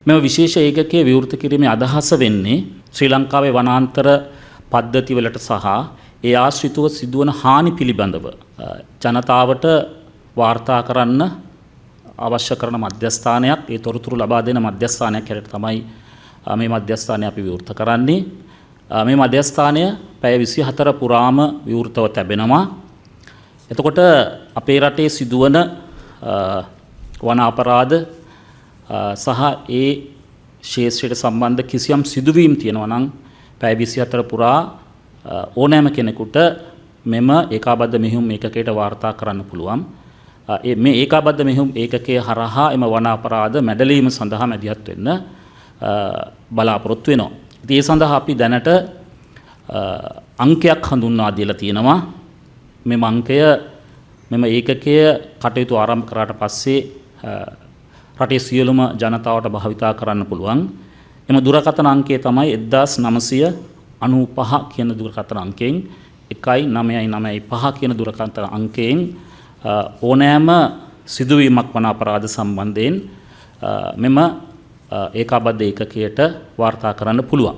මෙම විශේෂ ඒකකයේ විවෘත කිරීමේ අදහස වෙන්නේ ශ්‍රී ලංකාවේ වනාන්තර පද්ධතිවලට සහ ඒ ආශ්‍රිතව සිදුවන හානි පිළිබඳව ජනතාවට වාර්තා කරන්න අවශ්‍ය කරන මධ්‍යස්ථානයක්, ඒ තොරතුරු ලබා දෙන මධ්‍යස්ථානයක් හැටියට තමයි මේ මධ්‍යස්ථානය අපි විවෘත කරන්නේ. මේ මධ්‍යස්ථානය පැය 24 පුරාම විවෘතව තිබෙනවා. එතකොට අපේ රටේ සිදුවන වන අපරාධ සහ ඒ ශේෂ්ත්‍රයට සම්බන්ධ කිසියම් සිදුවීම් තියෙනවා නම් පැය 24 පුරා ඕනෑම කෙනෙකුට මෙම ඒකාබද්ධ මෙහෙයුම් ඒකකයට වාර්තා කරන්න පුළුවන්. මේ ඒකාබද්ධ මෙහෙයුම් ඒකකයේ හරහා එම වන අපරාධ මැඩලීම සඳහා මැදිහත් වෙන්න බලාපොරොත්තු වෙනවා. ඉතින් ඒ සඳහා අපි දැනට අංකයක් හඳුන්වා දීලා තියෙනවා. මෙම අංකය මෙම ඒකකය කටයුතු ආරම්භ කරාට පස්සේ රටේ සියලුම ජනතාවට භාවිතා කරන්න පුළුවන්. එම දුරකථන අංකය තමයි 1995 කියන දුරකථන අංකයෙන් 1995 කියන දුරකථන අංකයෙන් ඕනෑම සිදුවීමක් වන අපරාධ සම්බන්ධයෙන් මෙම ඒකාබද්ධ ඒකකයට වාර්තා කරන්න පුළුවන්.